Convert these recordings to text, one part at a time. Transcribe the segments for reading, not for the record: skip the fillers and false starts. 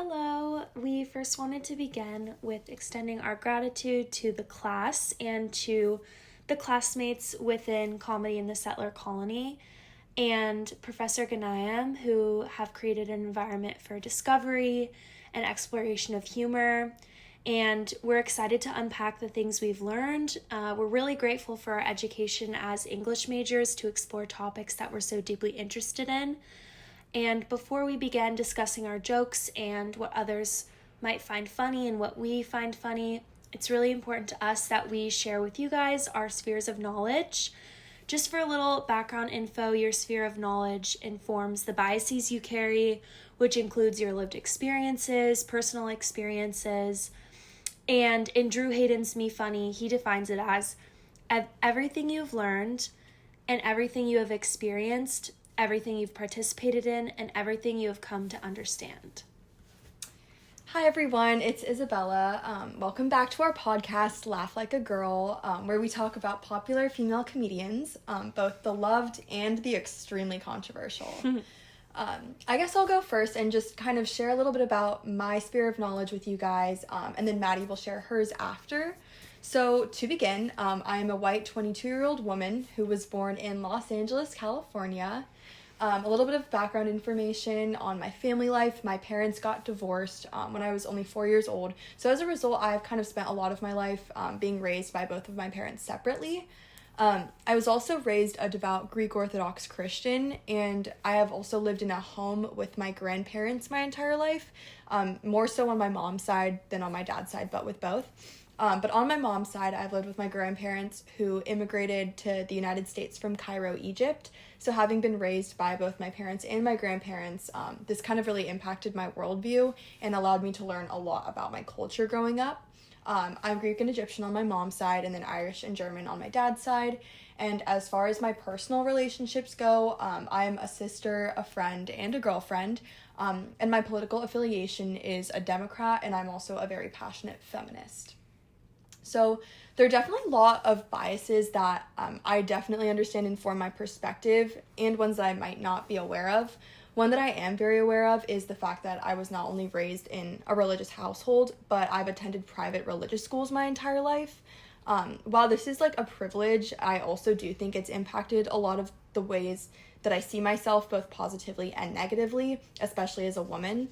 Hello! We first wanted to begin with extending our gratitude to the class and to the classmates within Comedy in the Settler Colony and Professor Ganayam, who have created an environment for discovery and exploration of humor. And we're excited to unpack the things we've learned. We're really grateful for our education as English majors to explore topics that we're so deeply interested in. And before we begin discussing our jokes and what others might find funny and what we find funny, it's really important to us that we share with you guys our spheres of knowledge. Just for a little background info, your sphere of knowledge informs the biases you carry, which includes your lived experiences, personal experiences. And in Drew Hayden's Me Funny, he defines it as everything you've learned and everything you have experienced, everything you've participated in, and everything you have come to understand. Hi everyone, it's Isabella. Welcome back to our podcast, Laugh Like a Girl, where we talk about popular female comedians, both the loved and the extremely controversial. I guess I'll go first and just kind of share a little bit about my sphere of knowledge with you guys, and then Maddie will share hers after. So to begin, I am a white 22-year-old woman who was born in Los Angeles, California. A little bit of background information on my family life. My parents got divorced when I was only 4 years old. So as a result, I've kind of spent a lot of my life being raised by both of my parents separately. I was also raised a devout Greek Orthodox Christian, and I have also lived in a home with my grandparents my entire life, more so on my mom's side than on my dad's side, but with both. But on my mom's side, I've lived with my grandparents who immigrated to the United States from Cairo, Egypt. So having been raised by both my parents and my grandparents, this kind of really impacted my worldview and allowed me to learn a lot about my culture growing up. I'm Greek and Egyptian on my mom's side, and then Irish and German on my dad's side. And as far as my personal relationships go, I'm a sister, a friend, and a girlfriend. And my political affiliation is a Democrat, and I'm also a very passionate feminist. So there are definitely a lot of biases that I definitely understand inform my perspective, and ones that I might not be aware of. One that I am very aware of is the fact that I was not only raised in a religious household, but I've attended private religious schools my entire life. While this is like a privilege, I also do think it's impacted a lot of the ways that I see myself, both positively and negatively, especially as a woman.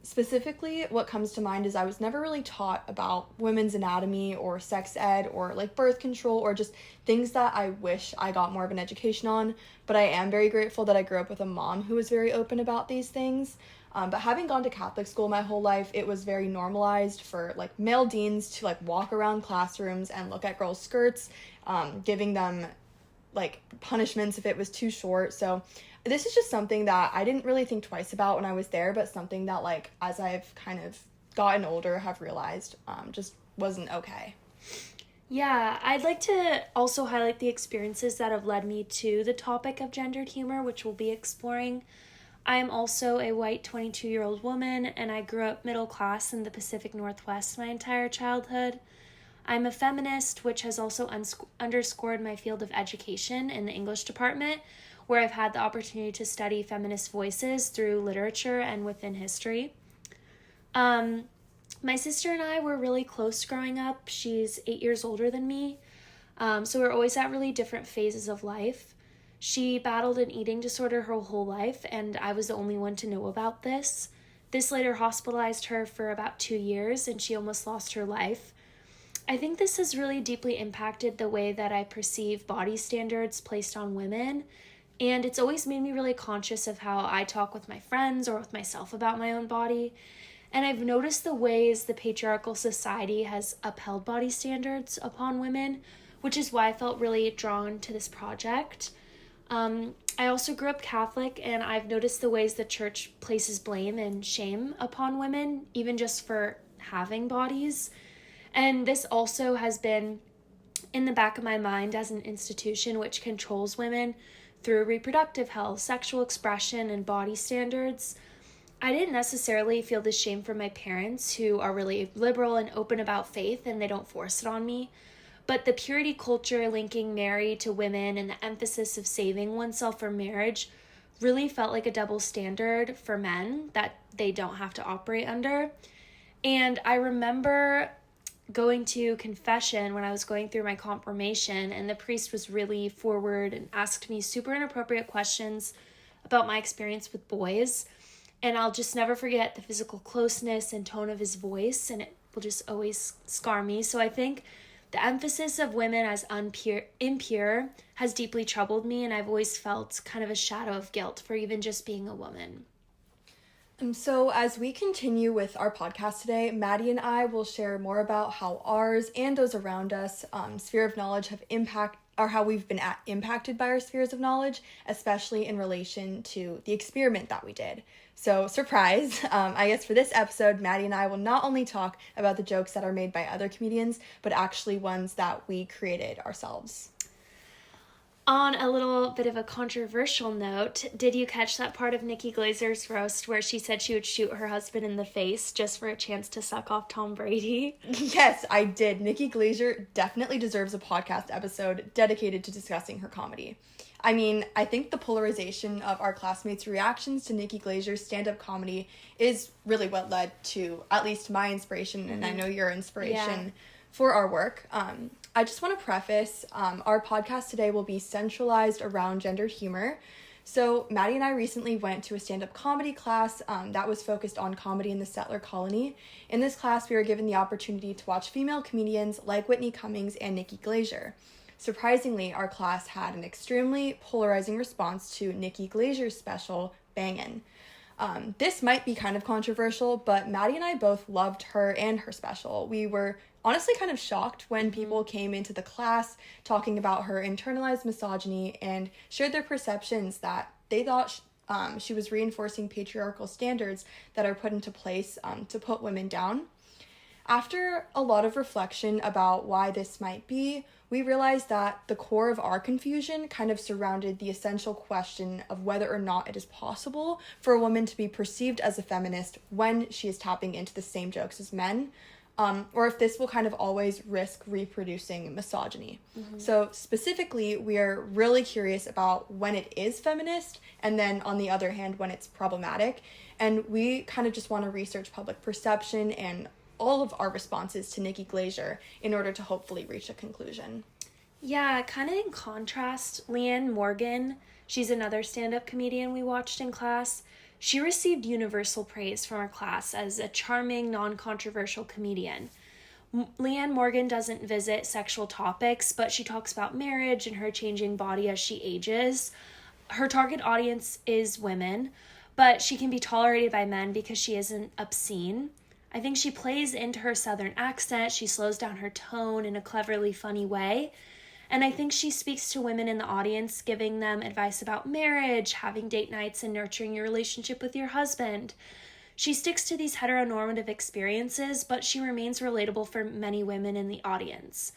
Specifically, what comes to mind is I was never really taught about women's anatomy or sex ed or like birth control or just things that I wish I got more of an education on, but I am very grateful that I grew up with a mom who was very open about these things. But having gone to Catholic school my whole life, it was very normalized for like male deans to like walk around classrooms and look at girls' skirts, giving them like punishments if it was too short. So this is just something that I didn't really think twice about when I was there, but something that, like, as I've kind of gotten older, have realized just wasn't okay. Yeah, I'd like to also highlight the experiences that have led me to the topic of gendered humor, which we'll be exploring. I am also a white 22-year-old woman, and I grew up middle class in the Pacific Northwest my entire childhood. I'm a feminist, which has also underscored my field of education in the English department, where I've had the opportunity to study feminist voices through literature and within history. My sister and I were really close growing up. She's 8 years older than me, so we're always at really different phases of life. She battled an eating disorder her whole life, and I was the only one to know about this. This later hospitalized her for about 2 years, and she almost lost her life. I think this has really deeply impacted the way that I perceive body standards placed on women. And it's always made me really conscious of how I talk with my friends or with myself about my own body. And I've noticed the ways the patriarchal society has upheld body standards upon women, which is why I felt really drawn to this project. I also grew up Catholic, and I've noticed the ways the church places blame and shame upon women, even just for having bodies. And this also has been in the back of my mind as an institution which controls women through reproductive health, sexual expression, and body standards. I didn't necessarily feel the shame from my parents, who are really liberal and open about faith, and they don't force it on me. But the purity culture linking Mary to women and the emphasis of saving oneself for marriage really felt like a double standard for men that they don't have to operate under. And I remember going to confession when I was going through my confirmation, and the priest was really forward and asked me super inappropriate questions about my experience with boys. And I'll just never forget the physical closeness and tone of his voice, and it will just always scar me. So I think the emphasis of women as impure has deeply troubled me, and I've always felt kind of a shadow of guilt for even just being a woman. So as we continue with our podcast today, Maddie and I will share more about how ours and those around us sphere of knowledge have how we've been impacted by our spheres of knowledge, especially in relation to the experiment that we did. So surprise, I guess for this episode, Maddie and I will not only talk about the jokes that are made by other comedians, but actually ones that we created ourselves. On a little bit of a controversial note, did you catch that part of Nikki Glazer's roast where she said she would shoot her husband in the face just for a chance to suck off Tom Brady? Yes, I did. Nikki Glazer definitely deserves a podcast episode dedicated to discussing her comedy. I mean, I think the polarization of our classmates' reactions to Nikki Glazer's stand-up comedy is really what led to at least my inspiration, and I know your inspiration for our work. I just want to preface, our podcast today will be centralized around gendered humor. So Maddie and I recently went to a stand-up comedy class that was focused on comedy in the settler colony. In this class, we were given the opportunity to watch female comedians like Whitney Cummings and Nikki Glazer. Surprisingly, our class had an extremely polarizing response to Nikki Glazer's special, Bangin'. This might be kind of controversial, but Maddie and I both loved her and her special. We were honestly kind of shocked when people came into the class talking about her internalized misogyny and shared their perceptions that they thought she was reinforcing patriarchal standards that are put into place to put women down. After a lot of reflection about why this might be, we realized that the core of our confusion kind of surrounded the essential question of whether or not it is possible for a woman to be perceived as a feminist when she is tapping into the same jokes as men, or if this will kind of always risk reproducing misogyny. So specifically, we are really curious about when it is feminist, and then on the other hand, when it's problematic. And we kind of just want to research public perception and all of our responses to Nikki Glazer in order to hopefully reach a conclusion. Yeah, kind of in contrast, Leanne Morgan, she's another stand-up comedian we watched in class. She received universal praise from our class as a charming, non-controversial comedian. Leanne Morgan doesn't visit sexual topics, but she talks about marriage and her changing body as she ages. Her target audience is women, but she can be tolerated by men because she isn't obscene. I think she plays into her southern accent, she slows down her tone in a cleverly funny way, and I think she speaks to women in the audience, giving them advice about marriage, having date nights, and nurturing your relationship with your husband. She sticks to these heteronormative experiences, but she remains relatable for many women in the audience.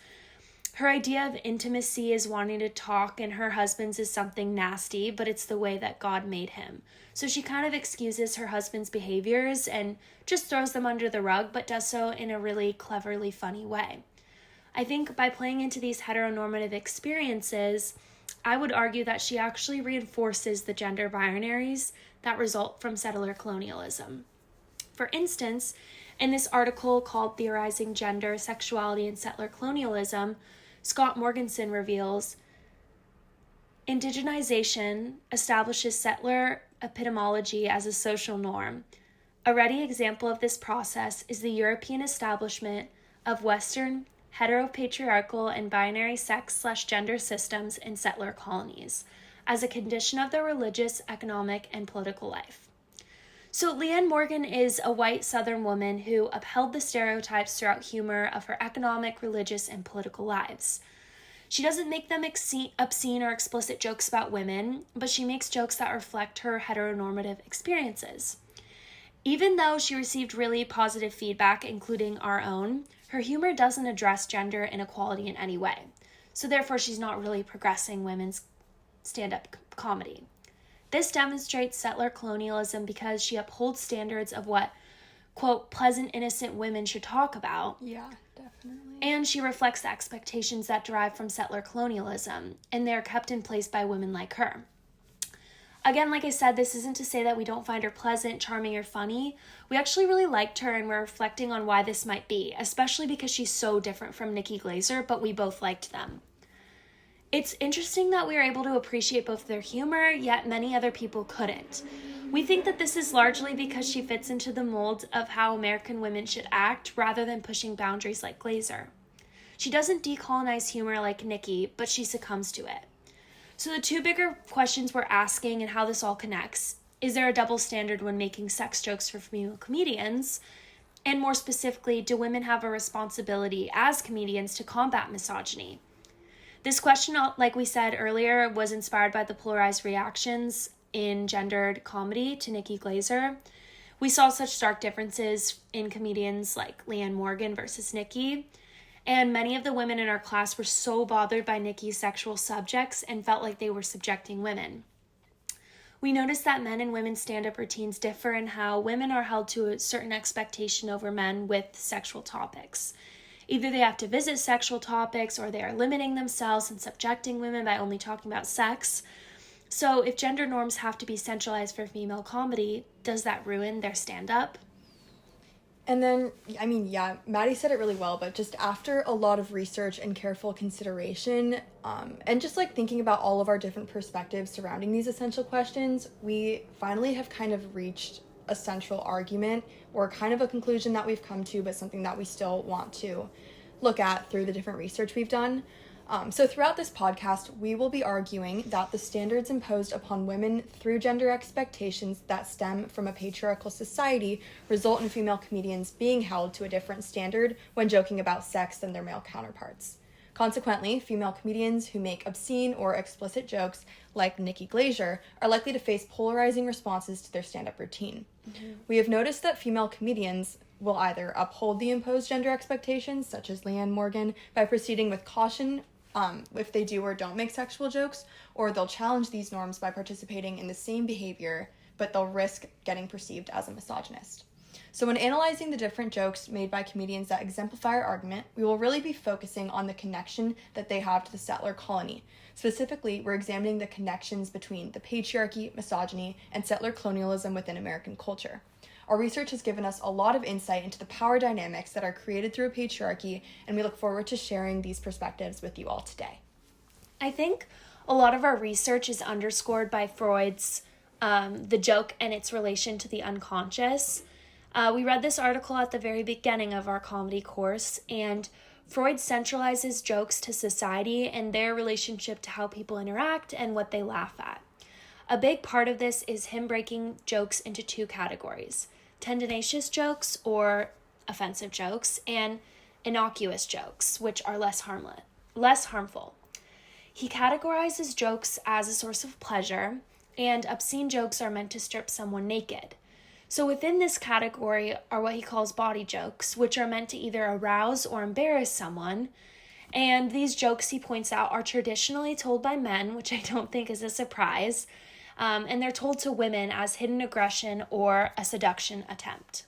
Her idea of intimacy is wanting to talk, and her husband's is something nasty, but it's the way that God made him. So she kind of excuses her husband's behaviors and just throws them under the rug, but does so in a really cleverly funny way. I think by playing into these heteronormative experiences, I would argue that she actually reinforces the gender binaries that result from settler colonialism. For instance, in this article called Theorizing Gender, Sexuality, and Settler Colonialism, Scott Morgenson reveals, indigenization establishes settler epistemology as a social norm. A ready example of this process is the European establishment of Western heteropatriarchal and binary sex/gender systems in settler colonies as a condition of their religious, economic, and political life. So Leanne Morgan is a white Southern woman who upheld the stereotypes throughout humor of her economic, religious, and political lives. She doesn't make them obscene or explicit jokes about women, but she makes jokes that reflect her heteronormative experiences. Even though she received really positive feedback, including our own, her humor doesn't address gender inequality in any way. So therefore, she's not really progressing women's stand-up comedy. This demonstrates settler colonialism because she upholds standards of what, quote, pleasant, innocent women should talk about. Yeah, definitely. And she reflects the expectations that derive from settler colonialism, and they're kept in place by women like her. Again, like I said, this isn't to say that we don't find her pleasant, charming, or funny. We actually really liked her, and we're reflecting on why this might be, especially because she's so different from Nikki Glaser, but we both liked them. It's interesting that we were able to appreciate both their humor, yet many other people couldn't. We think that this is largely because she fits into the mold of how American women should act rather than pushing boundaries like Glaser. She doesn't decolonize humor like Nikki, but she succumbs to it. So the two bigger questions we're asking and how this all connects: is there a double standard when making sex jokes for female comedians? And more specifically, do women have a responsibility as comedians to combat misogyny? This question, like we said earlier, was inspired by the polarized reactions in gendered comedy to Nikki Glaser. We saw such stark differences in comedians like Leanne Morgan versus Nikki, and many of the women in our class were so bothered by Nikki's sexual subjects and felt like they were subjecting women. We noticed that men and women's stand-up routines differ in how women are held to a certain expectation over men with sexual topics. Either they have to visit sexual topics, or they are limiting themselves and subjecting women by only talking about sex. So if gender norms have to be centralized for female comedy, does that ruin their stand-up? And then, Maddie said it really well, but just after a lot of research and careful consideration, and just like thinking about all of our different perspectives surrounding these essential questions, we finally have kind of reached a central argument, or kind of a conclusion that we've come to, but something that we still want to look at through the different research we've done. So throughout this podcast, we will be arguing that the standards imposed upon women through gender expectations that stem from a patriarchal society result in female comedians being held to a different standard when joking about sex than their male counterparts. Consequently, female comedians who make obscene or explicit jokes, like Nikki Glaser, are likely to face polarizing responses to their stand-up routine. Mm-hmm. We have noticed that female comedians will either uphold the imposed gender expectations, such as Leanne Morgan, by proceeding with caution if they do or don't make sexual jokes, or they'll challenge these norms by participating in the same behavior, but they'll risk getting perceived as a misogynist. So when analyzing the different jokes made by comedians that exemplify our argument, we will really be focusing on the connection that they have to the settler colony. Specifically, we're examining the connections between the patriarchy, misogyny, and settler colonialism within American culture. Our research has given us a lot of insight into the power dynamics that are created through a patriarchy, and we look forward to sharing these perspectives with you all today. I think a lot of our research is underscored by Freud's The Joke and its relation to the unconscious. We read this article at the very beginning of our comedy course, and Freud centralizes jokes to society and their relationship to how people interact and what they laugh at. A big part of this is him breaking jokes into two categories: tendinacious jokes, or offensive jokes, and innocuous jokes, which are less harmful. He categorizes jokes as a source of pleasure, and obscene jokes are meant to strip someone naked. So within this category are what he calls body jokes, which are meant to either arouse or embarrass someone. And these jokes, he points out, are traditionally told by men, which I don't think is a surprise. And they're told to women as hidden aggression or a seduction attempt.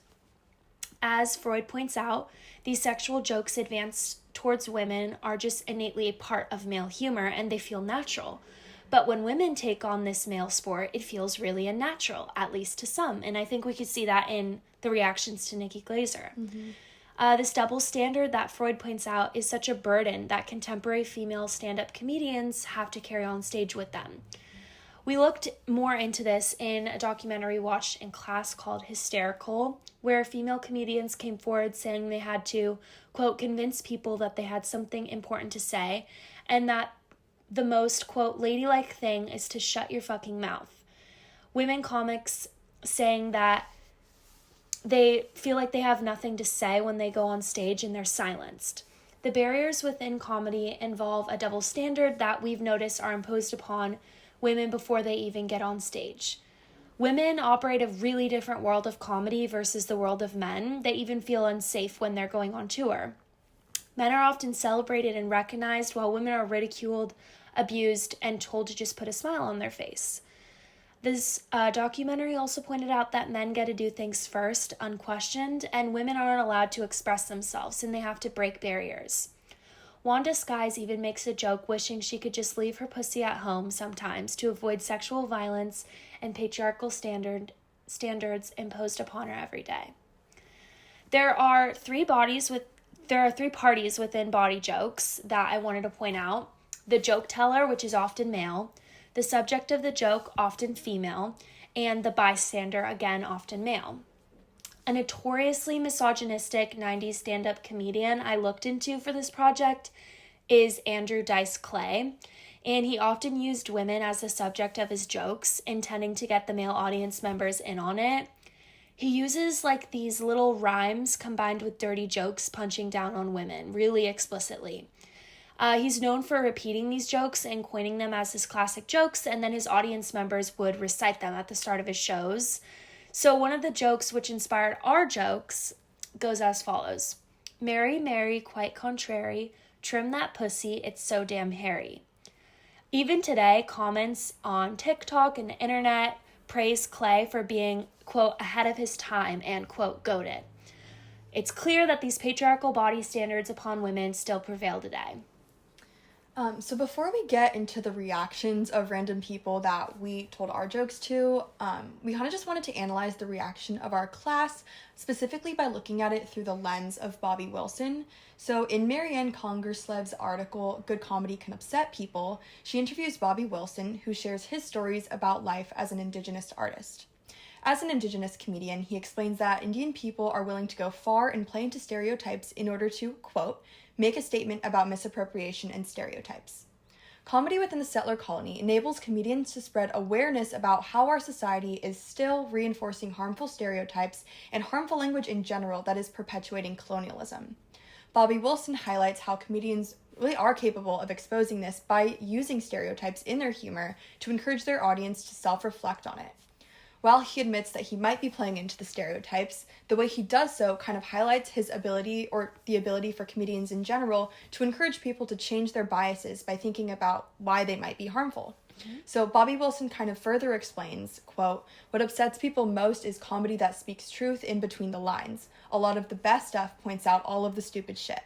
As Freud points out, these sexual jokes advanced towards women are just innately a part of male humor, and they feel natural. But when women take on this male sport, it feels really unnatural, at least to some. And I think we could see that in the reactions to Nikki Glaser. Mm-hmm. This double standard that Freud points out is such a burden that contemporary female stand-up comedians have to carry on stage with them. We looked more into this in a documentary watched in class called Hysterical, where female comedians came forward saying they had to, quote, convince people that they had something important to say, and that the most, quote, ladylike thing is to shut your fucking mouth. Women comics saying that they feel like they have nothing to say when they go on stage and they're silenced. The barriers within comedy involve a double standard that we've noticed are imposed upon women before they even get on stage. Women operate a really different world of comedy versus the world of men. They even feel unsafe when they're going on tour. Men are often celebrated and recognized, while women are ridiculed, abused, and told to just put a smile on their face. This documentary also pointed out that men get to do things first, unquestioned, and women aren't allowed to express themselves, and they have to break barriers. Wanda Skies even makes a joke wishing she could just leave her pussy at home sometimes to avoid sexual violence and patriarchal standards imposed upon her every day. There are three parties within body jokes that I wanted to point out. The joke teller, which is often male, the subject of the joke, often female, and the bystander, again, often male. A notoriously misogynistic 90s stand-up comedian I looked into for this project is Andrew Dice Clay, and he often used women as the subject of his jokes, intending to get the male audience members in on it. He uses like these little rhymes combined with dirty jokes punching down on women really explicitly. He's known for repeating these jokes and coining them as his classic jokes, and then his audience members would recite them at the start of his shows. So one of the jokes which inspired our jokes goes as follows. Mary, Mary, quite contrary, trim that pussy, it's so damn hairy. Even today, comments on TikTok and the internet praise Clay for being, quote, ahead of his time and, quote, goated. It's clear that these patriarchal body standards upon women still prevail today. So before we get into the reactions of random people that we told our jokes to, we kind of just wanted to analyze the reaction of our class, specifically by looking at it through the lens of Bobby Wilson. So in Marianne Congerslev's article, Good Comedy Can Upset People, she interviews Bobby Wilson, who shares his stories about life as an Indigenous artist. As an Indigenous comedian, he explains that Indian people are willing to go far and play into stereotypes in order to, quote, make a statement about misappropriation and stereotypes. Comedy within the settler colony enables comedians to spread awareness about how our society is still reinforcing harmful stereotypes and harmful language in general that is perpetuating colonialism. Bobby Wilson highlights how comedians really are capable of exposing this by using stereotypes in their humor to encourage their audience to self-reflect on it. While he admits that he might be playing into the stereotypes, the way he does so kind of highlights his ability, or the ability for comedians in general, to encourage people to change their biases by thinking about why they might be harmful. Mm-hmm. So Bobby Wilson kind of further explains, quote, what upsets people most is comedy that speaks truth in between the lines. A lot of the best stuff points out all of the stupid shit.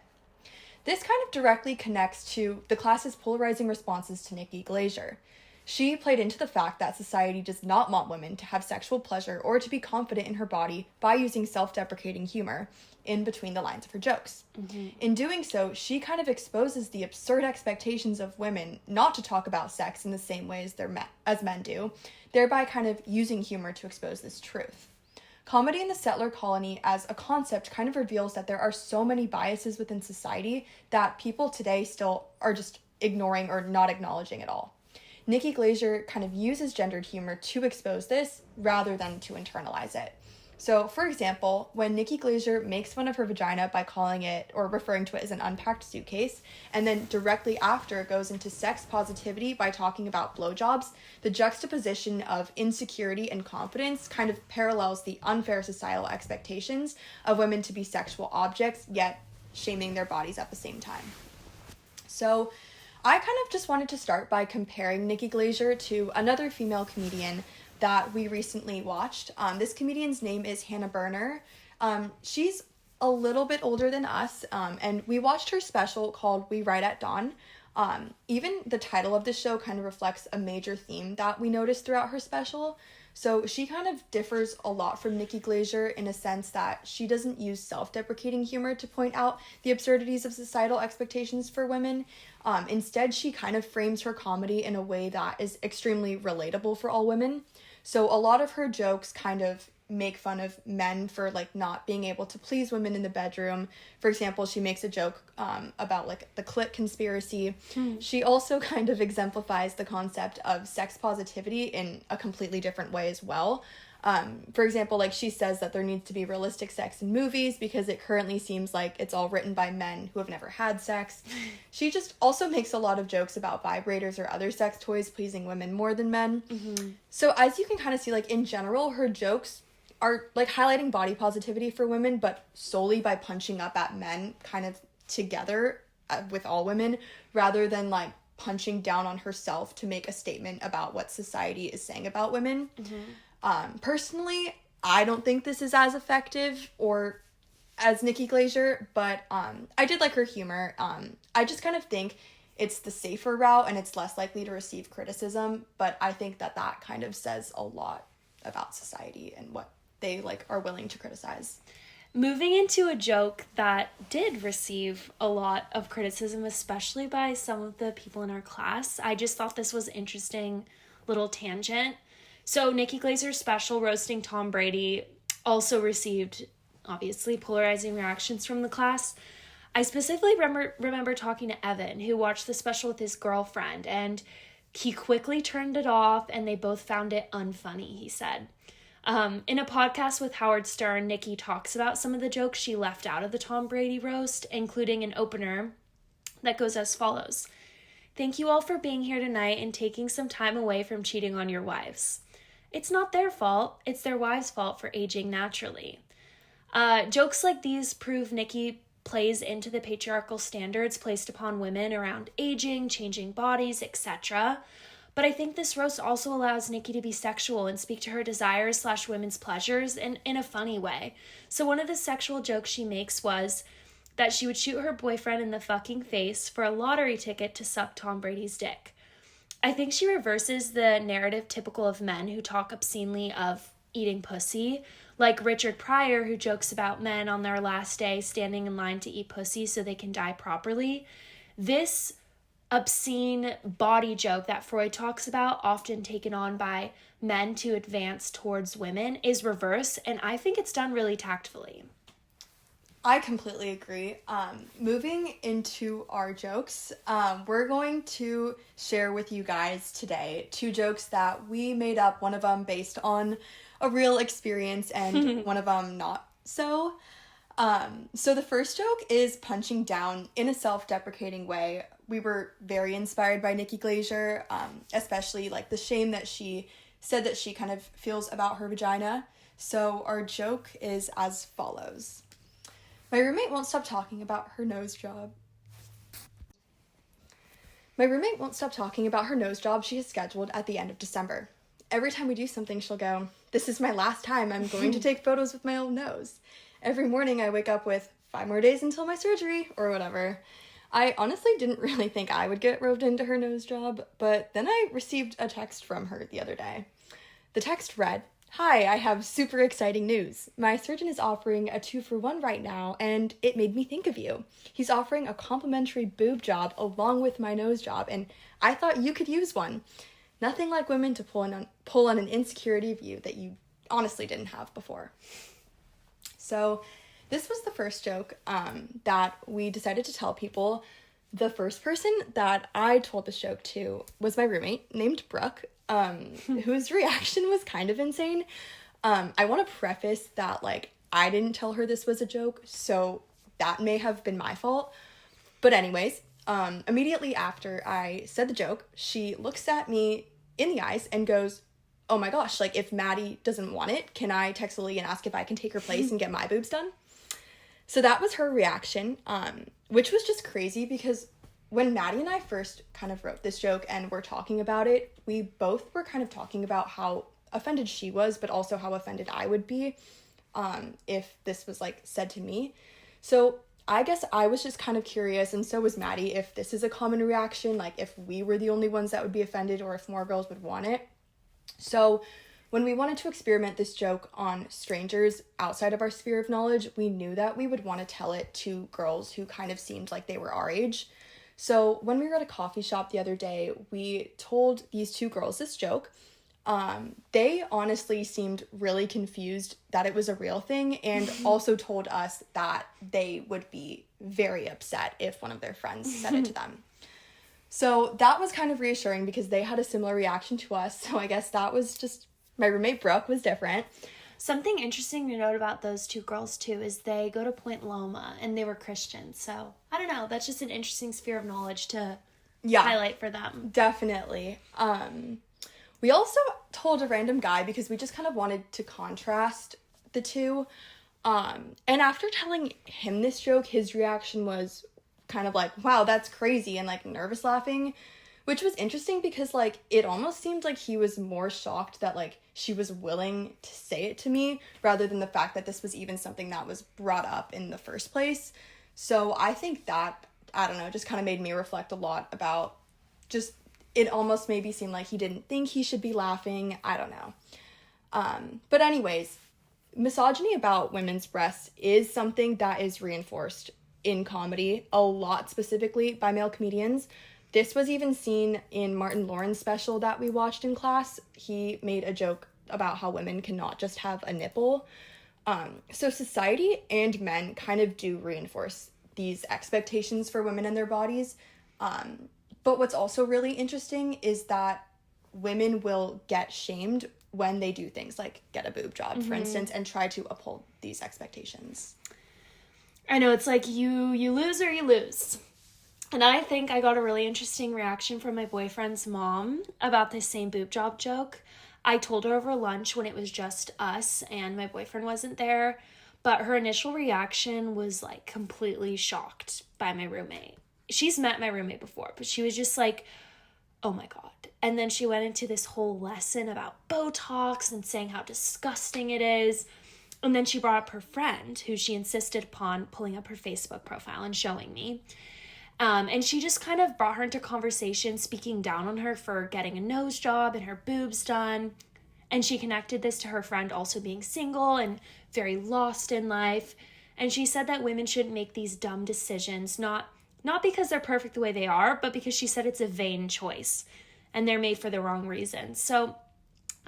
This kind of directly connects to the class's polarizing responses to Nikki Glaser. She played into the fact that society does not want women to have sexual pleasure or to be confident in her body by using self-deprecating humor in between the lines of her jokes. Mm-hmm. In doing so, she kind of exposes the absurd expectations of women not to talk about sex in the same way as men do, thereby kind of using humor to expose this truth. Comedy in the settler colony as a concept kind of reveals that there are so many biases within society that people today still are just ignoring or not acknowledging at all. Nikki Glaser kind of uses gendered humor to expose this rather than to internalize it. So, for example, when Nikki Glaser makes fun of her vagina by calling it or referring to it as an unpacked suitcase, and then directly after goes into sex positivity by talking about blowjobs, the juxtaposition of insecurity and confidence kind of parallels the unfair societal expectations of women to be sexual objects, yet shaming their bodies at the same time. So, I kind of just wanted to start by comparing Nikki Glaser to another female comedian that we recently watched. This comedian's name is Hannah Berner. She's a little bit older than us, and we watched her special called We Ride at Dawn. Even the title of the show kind of reflects a major theme that we noticed throughout her special. So she kind of differs a lot from Nikki Glaser in a sense that she doesn't use self-deprecating humor to point out the absurdities of societal expectations for women. Instead, she kind of frames her comedy in a way that is extremely relatable for all women. So a lot of her jokes kind of make fun of men for like not being able to please women in the bedroom. For example, she makes a joke about like the clit conspiracy. She also kind of exemplifies the concept of sex positivity in a completely different way as well. For example, like she says that there needs to be realistic sex in movies because it currently seems like it's all written by men who have never had sex. She just also makes a lot of jokes about vibrators or other sex toys pleasing women more than men. Mm-hmm. So as you can kind of see, like in general, her jokes are like highlighting body positivity for women, but solely by punching up at men kind of together with all women, rather than like punching down on herself to make a statement about what society is saying about women. Mm-hmm. Personally, I don't think this is as effective or as Nikki Glaser, but I did like her humor. I just kind of think it's the safer route and it's less likely to receive criticism, but I think that kind of says a lot about society and what they like are willing to criticize. Moving into a joke that did receive a lot of criticism, especially by some of the people in our class. I just thought this was interesting little tangent. So Nikki Glaser's special roasting Tom Brady also received, obviously, polarizing reactions from the class. I specifically remember talking to Evan, who watched the special with his girlfriend, and he quickly turned it off, and they both found it unfunny, he said. In a podcast with Howard Stern, Nikki talks about some of the jokes she left out of the Tom Brady roast, including an opener that goes as follows. Thank you all for being here tonight and taking some time away from cheating on your wives. It's not their fault, it's their wives' fault for aging naturally. Jokes like these prove Nikki plays into the patriarchal standards placed upon women around aging, changing bodies, etc., but I think this roast also allows Nikki to be sexual and speak to her desires / women's pleasures in a funny way. So one of the sexual jokes she makes was that she would shoot her boyfriend in the fucking face for a lottery ticket to suck Tom Brady's dick. I think she reverses the narrative typical of men who talk obscenely of eating pussy, like Richard Pryor, who jokes about men on their last day standing in line to eat pussy so they can die properly. This obscene body joke that Freud talks about, often taken on by men to advance towards women, is reverse, and I think it's done really tactfully. I completely agree. Moving into our jokes, we're going to share with you guys today 2 jokes that we made up, one of them based on a real experience and one of them not so. So the first joke is punching down in a self-deprecating way. We were very inspired by Nikki Glaser, especially like the shame that she said that she kind of feels about her vagina. So our joke is as follows. My roommate won't stop talking about her nose job. My roommate won't stop talking about her nose job she has scheduled at the end of December. Every time we do something, she'll go, "This is my last time I'm going to take photos with my own nose." Every morning I wake up with 5 more days until my surgery, or whatever. I honestly didn't really think I would get roped into her nose job, but then I received a text from her the other day. The text read, "Hi, I have super exciting news. My surgeon is offering a 2-for-1 right now, and it made me think of you. He's offering a complimentary boob job along with my nose job, and I thought you could use one. Nothing like women to pull on an insecurity of you that you honestly didn't have before." So this was the first joke that we decided to tell people. The first person that I told this joke to was my roommate named Brooke, whose reaction was kind of insane. I want to preface that, like, I didn't tell her this was a joke, so that may have been my fault. But anyways, immediately after I said the joke, she looks at me in the eyes and goes, "Oh my gosh, like, if Maddie doesn't want it, can I text Lily and ask if I can take her place and get my boobs done?" So that was her reaction, which was just crazy because when Maddie and I first kind of wrote this joke and were talking about it, we both were kind of talking about how offended she was, but also how offended I would be if this was, like, said to me. So I guess I was just kind of curious, and so was Maddie, if this is a common reaction, like if we were the only ones that would be offended or if more girls would want it. So when we wanted to experiment this joke on strangers outside of our sphere of knowledge, we knew that we would want to tell it to girls who kind of seemed like they were our age. So when we were at a coffee shop the other day, we told these 2 girls this joke. They honestly seemed really confused that it was a real thing, and also told us that they would be very upset if one of their friends said it to them. So that was kind of reassuring because they had a similar reaction to us. So I guess that was just, my roommate Brooke was different. Something interesting to note about those 2 girls, too, is they go to Point Loma, and they were Christians. So, I don't know, that's just an interesting sphere of knowledge to highlight for them. Definitely. We also told a random guy because we just kind of wanted to contrast the 2. And after telling him this joke, his reaction was kind of like, "Wow, that's crazy," and, like, nervous laughing, which was interesting because, like, it almost seemed like he was more shocked that, like, she was willing to say it to me rather than the fact that this was even something that was brought up in the first place. So I think that, I don't know, just kind of made me reflect a lot about just, it almost made me seem like he didn't think he should be laughing. I don't know. But anyways, misogyny about women's breasts is something that is reinforced in comedy a lot, specifically by male comedians. This was even seen in Martin Lawrence's special that we watched in class. He made a joke about how women cannot just have a nipple. So society and men kind of do reinforce these expectations for women and their bodies. But what's also really interesting is that women will get shamed when they do things like get a boob job, for instance, and try to uphold these expectations. I know, it's like you lose or you lose. And I think I got a really interesting reaction from my boyfriend's mom about this same boob job joke. I told her over lunch when it was just us and my boyfriend wasn't there, but her initial reaction was like completely shocked by my roommate. She's met my roommate before, but she was just like, oh my God. And then she went into this whole lesson about Botox and saying how disgusting it is. And then she brought up her friend, who she insisted upon pulling up her Facebook profile and showing me. And she just kind of brought her into conversation, speaking down on her for getting a nose job and her boobs done. And she connected this to her friend also being single and very lost in life. And she said that women shouldn't make these dumb decisions, not because they're perfect the way they are, but because she said it's a vain choice and they're made for the wrong reasons. So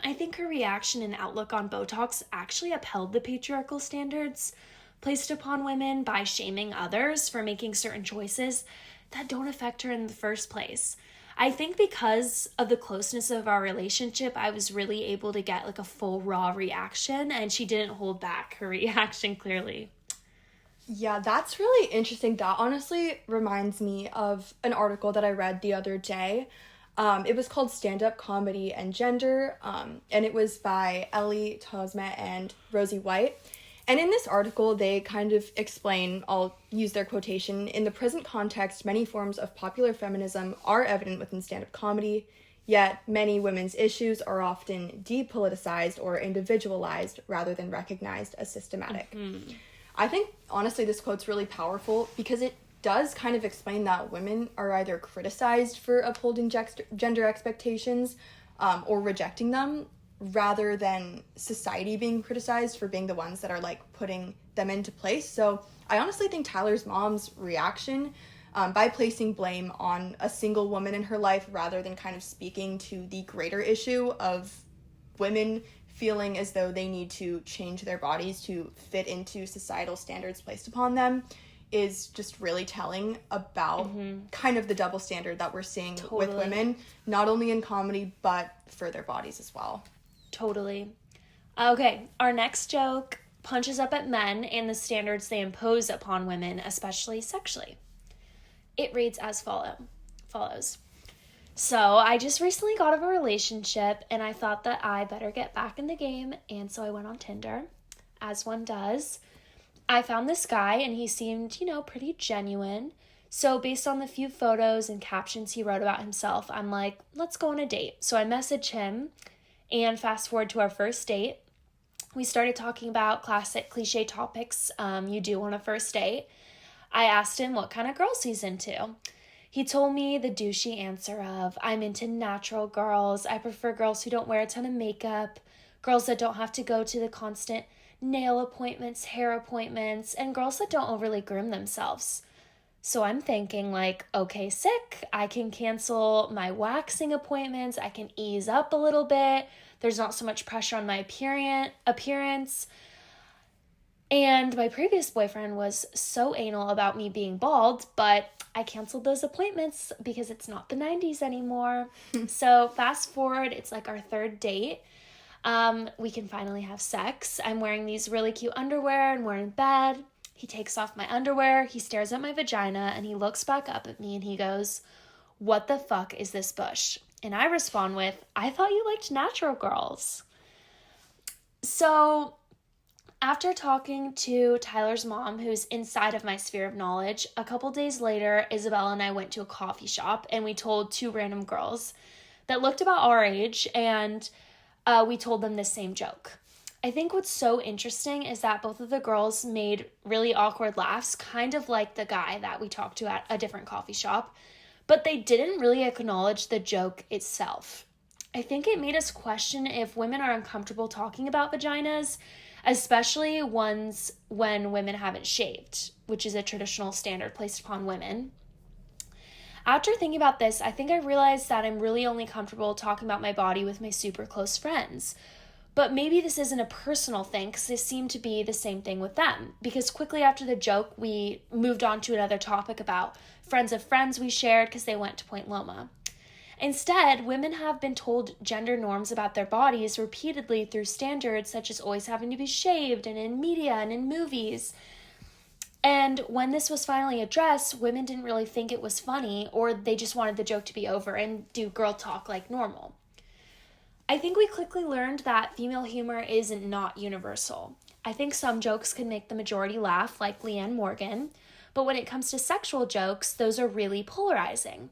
I think her reaction and outlook on Botox actually upheld the patriarchal standards placed upon women by shaming others for making certain choices that don't affect her in the first place. I think because of the closeness of our relationship, I was really able to get like a full raw reaction, and she didn't hold back her reaction clearly. Yeah, that's really interesting. That honestly reminds me of an article that I read the other day. It was called Stand-Up Comedy and Gender, and it was by Ellie Tosma and Rosie White. And in this article, they kind of explain, I'll use their quotation, "In the present context, many forms of popular feminism are evident within stand-up comedy, yet many women's issues are often depoliticized or individualized rather than recognized as systematic." Mm-hmm. I think, honestly, this quote's really powerful because it does kind of explain that women are either criticized for upholding gender expectations or rejecting them, rather than society being criticized for being the ones that are like putting them into place. So I honestly think Tyler's mom's reaction by placing blame on a single woman in her life rather than kind of speaking to the greater issue of women feeling as though they need to change their bodies to fit into societal standards placed upon them is just really telling about kind of the double standard that we're seeing with women, not only in comedy, but for their bodies as well. Totally. Okay, our next joke punches up at men and the standards they impose upon women, especially sexually. It reads as follows. So, I just recently got out of a relationship and I thought that I better get back in the game, and so I went on Tinder, as one does. I found this guy and he seemed, pretty genuine. So based on the few photos and captions he wrote about himself, I'm like, let's go on a date. So I messaged him. And fast forward to our first date, we started talking about classic cliche topics you do on a first date. I asked him what kind of girls he's into. He told me the douchey answer of, I'm into natural girls. I prefer girls who don't wear a ton of makeup, girls that don't have to go to the constant nail appointments, hair appointments, and girls that don't overly groom themselves. So I'm thinking like, okay, sick. I can cancel my waxing appointments. I can ease up a little bit. There's not so much pressure on my appearance. And my previous boyfriend was so anal about me being bald, but I canceled those appointments because it's not the 90s anymore. So fast forward, it's like our third date. We can finally have sex. I'm wearing these really cute underwear and we're in bed. He takes off my underwear, he stares at my vagina, and he looks back up at me and he goes, what the fuck is this bush? And I respond with, I thought you liked natural girls. So after talking to Tyler's mom, who's inside of my sphere of knowledge, a couple days later, Isabella and I went to a coffee shop and we told two random girls that looked about our age, and we told them the same joke. I think what's so interesting is that both of the girls made really awkward laughs, kind of like the guy that we talked to at a different coffee shop, but they didn't really acknowledge the joke itself. I think it made us question if women are uncomfortable talking about vaginas, especially ones when women haven't shaved, which is a traditional standard placed upon women. After thinking about this, I think I realized that I'm really only comfortable talking about my body with my super close friends. But maybe this isn't a personal thing, because it seemed to be the same thing with them. Because quickly after the joke, we moved on to another topic about friends of friends we shared because they went to Point Loma. Instead, women have been told gender norms about their bodies repeatedly through standards such as always having to be shaved and in media and in movies. And when this was finally addressed, women didn't really think it was funny, or they just wanted the joke to be over and do girl talk like normal. I think we quickly learned that female humor is not universal. I think some jokes can make the majority laugh, like Leanne Morgan, but when it comes to sexual jokes, those are really polarizing.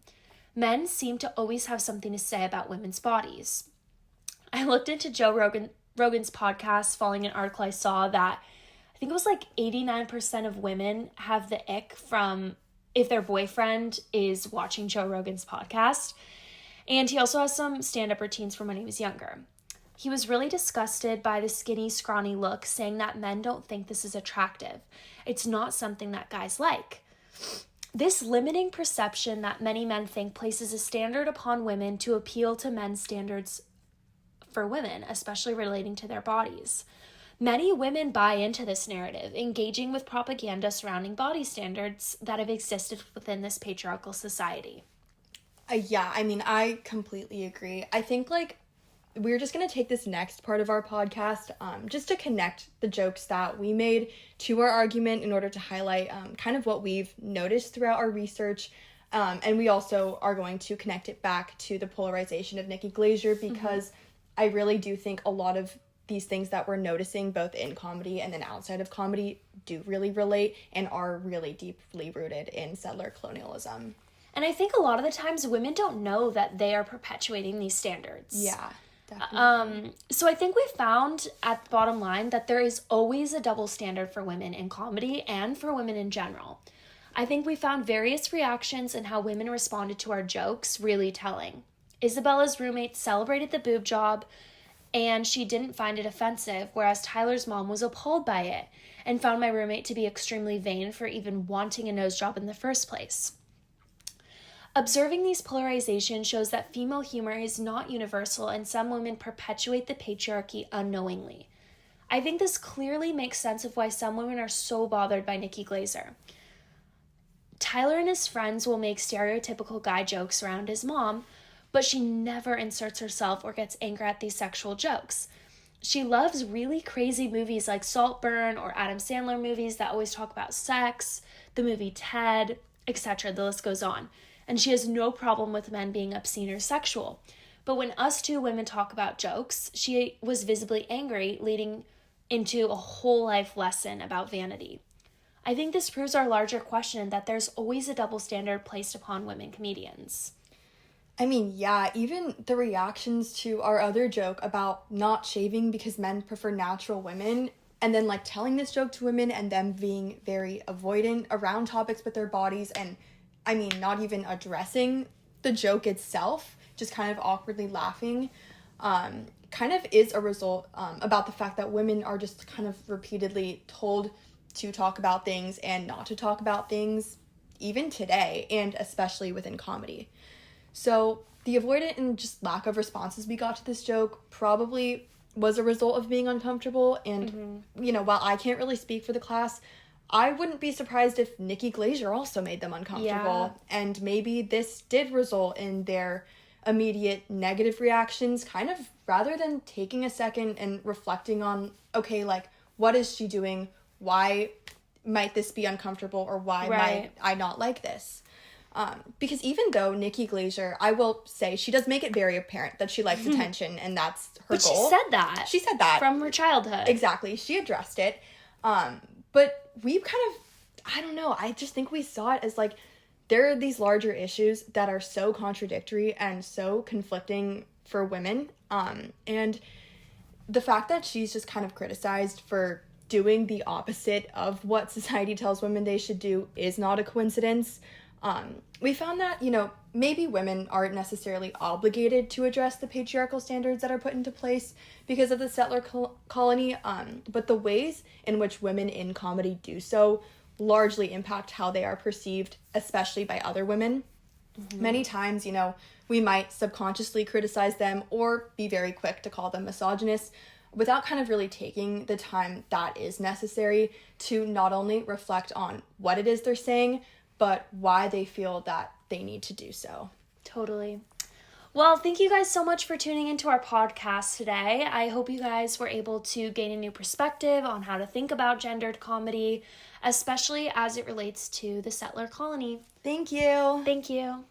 Men seem to always have something to say about women's bodies. I looked into Joe Rogan's podcast following an article I saw that I think it was like 89% of women have the ick from if their boyfriend is watching Joe Rogan's podcast. And he also has some stand-up routines from when he was younger. He was really disgusted by the skinny, scrawny look, saying that men don't think this is attractive. It's not something that guys like. This limiting perception that many men think places a standard upon women to appeal to men's standards for women, especially relating to their bodies. Many women buy into this narrative, engaging with propaganda surrounding body standards that have existed within this patriarchal society. Yeah, I mean, I completely agree. I think, like, we're just going to take this next part of our podcast just to connect the jokes that we made to our argument in order to highlight kind of what we've noticed throughout our research. And we also are going to connect it back to the polarization of Nikki Glaser, because I really do think a lot of these things that we're noticing both in comedy and then outside of comedy do really relate and are really deeply rooted in settler colonialism. And I think a lot of the times women don't know that they are perpetuating these standards. Yeah, definitely. So I think we found at the bottom line that there is always a double standard for women in comedy and for women in general. I think we found various reactions and how women responded to our jokes really telling. Isabella's roommate celebrated the boob job and she didn't find it offensive, whereas Tyler's mom was appalled by it and found my roommate to be extremely vain for even wanting a nose job in the first place. Observing these polarizations shows that female humor is not universal and some women perpetuate the patriarchy unknowingly. I think this clearly makes sense of why some women are so bothered by Nikki Glaser. Tyler and his friends will make stereotypical guy jokes around his mom, but she never inserts herself or gets angry at these sexual jokes. She loves really crazy movies like Saltburn or Adam Sandler movies that always talk about sex, the movie Ted, etc. The list goes on. And she has no problem with men being obscene or sexual. But when us two women talk about jokes, she was visibly angry, leading into a whole life lesson about vanity. I think this proves our larger question that there's always a double standard placed upon women comedians. I mean, yeah, even the reactions to our other joke about not shaving because men prefer natural women, and then, like, telling this joke to women and them being very avoidant around topics with their bodies and I mean, not even addressing the joke itself, just kind of awkwardly laughing, kind of is a result about the fact that women are just kind of repeatedly told to talk about things and not to talk about things, even today, and especially within comedy. So the avoidant and just lack of responses we got to this joke probably was a result of being uncomfortable, and, you know, while I can't really speak for the class, I wouldn't be surprised if Nikki Glaser also made them uncomfortable. Yeah. And maybe this did result in their immediate negative reactions, kind of rather than taking a second and reflecting on, okay, like, what is she doing? Why might this be uncomfortable? Or why might I not like this? Because even though Nikki Glaser, I will say, she does make it very apparent that she likes attention and that's her goal. But she said that. She said that. From her childhood. Exactly. She addressed it. But we've kind of, I don't know, I just think we saw it as, like, there are these larger issues that are so contradictory and so conflicting for women. And the fact that she's just kind of criticized for doing the opposite of what society tells women they should do is not a coincidence. We found that, maybe women aren't necessarily obligated to address the patriarchal standards that are put into place because of the settler colony, but the ways in which women in comedy do so largely impact how they are perceived, especially by other women. Mm-hmm. Many times, we might subconsciously criticize them or be very quick to call them misogynist without kind of really taking the time that is necessary to not only reflect on what it is they're saying, but why they feel that they need to do so. Totally. Well, thank you guys so much for tuning into our podcast today. I hope you guys were able to gain a new perspective on how to think about gendered comedy, especially as it relates to the settler colony. Thank you. Thank you.